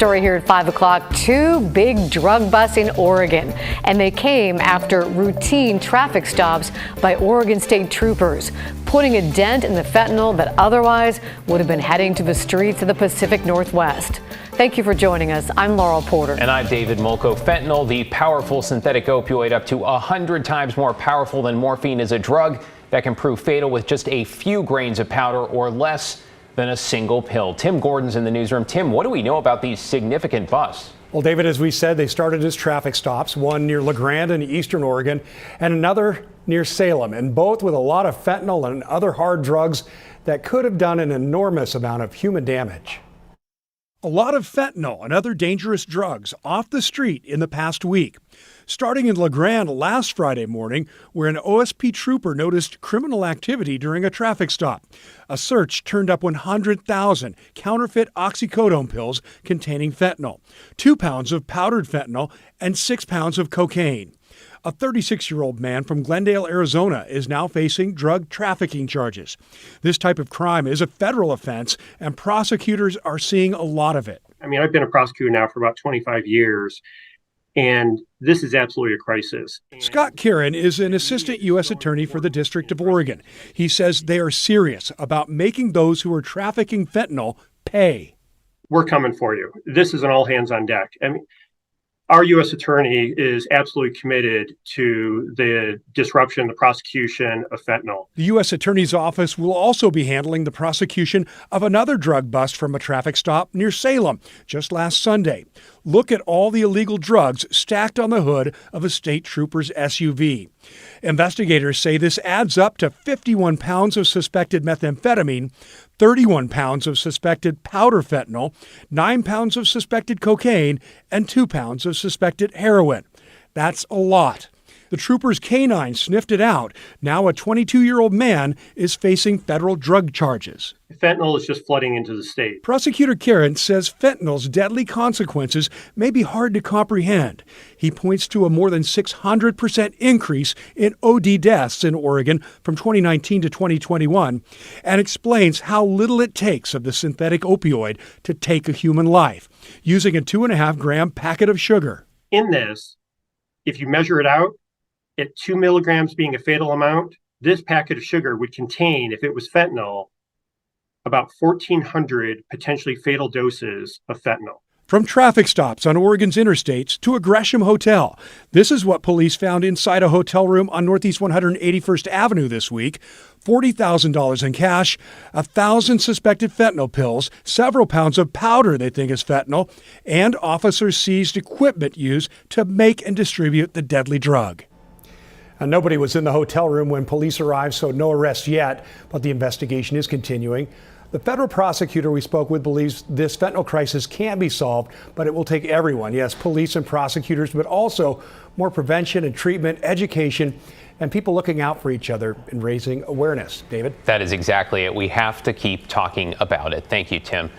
Story here at 5 o'clock, two big drug busts in Oregon, and they came after routine traffic stops by Oregon State troopers, putting a dent in the fentanyl that otherwise would have been heading to the streets of the Pacific Northwest. Thank you for joining us. I'm Laurel Porter. And I'm David Molko. Fentanyl, the powerful synthetic opioid up to 100 times more powerful than morphine, is a drug that can prove fatal with just a few grains of powder or less than a single pill. Tim Gordon's in the newsroom. Tim, what do we know about these significant busts? Well, David, as we said, they started as traffic stops, one near La Grande in eastern Oregon and another near Salem, and both with a lot of fentanyl and other hard drugs that could have done an enormous amount of human damage. A lot of fentanyl and other dangerous drugs off the street in the past week. Starting in La Grande last Friday morning, where an OSP trooper noticed criminal activity during a traffic stop. A search turned up 100,000 counterfeit oxycodone pills containing fentanyl, 2 pounds of powdered fentanyl, and 6 pounds of cocaine. A 36-year-old man from Glendale, Arizona, is now facing drug trafficking charges. This type of crime is a federal offense, and prosecutors are seeing a lot of it. I mean, I've been a prosecutor now for about 25 years, and this is absolutely a crisis. Scott Kieran is an assistant U.S. attorney for the District of Oregon. He says they are serious about making those who are trafficking fentanyl pay. We're coming for you. This is an all hands on deck. I mean, our U.S. attorney is absolutely committed to the disruption, the prosecution of fentanyl. The U.S. Attorney's Office will also be handling the prosecution of another drug bust from a traffic stop near Salem just last Sunday. Look at all the illegal drugs stacked on the hood of a state trooper's SUV. Investigators say this adds up to 51 pounds of suspected methamphetamine, 31 pounds of suspected powder fentanyl, 9 pounds of suspected cocaine, and 2 pounds of suspected heroin. That's a lot. The trooper's canine sniffed it out. Now a 22-year-old man is facing federal drug charges. Fentanyl is just flooding into the state. Prosecutor Kieran says fentanyl's deadly consequences may be hard to comprehend. He points to a more than 600% increase in OD deaths in Oregon from 2019 to 2021 and explains how little it takes of the synthetic opioid to take a human life, using a 2.5-gram packet of sugar. In this, if you measure it out, at 2 milligrams being a fatal amount, this packet of sugar would contain, if it was fentanyl, about 1,400 potentially fatal doses of fentanyl. From traffic stops on Oregon's interstates to a Gresham hotel, this is what police found inside a hotel room on Northeast 181st Avenue this week. $40,000 in cash, 1,000 suspected fentanyl pills, several pounds of powder they think is fentanyl, and officers seized equipment used to make and distribute the deadly drug. And nobody was in the hotel room when police arrived, so no arrests yet, but the investigation is continuing. The federal prosecutor we spoke with believes this fentanyl crisis can be solved, but it will take everyone. Yes, police and prosecutors, but also more prevention and treatment, education, and people looking out for each other and raising awareness. David? That is exactly it. We have to keep talking about it. Thank you, Tim.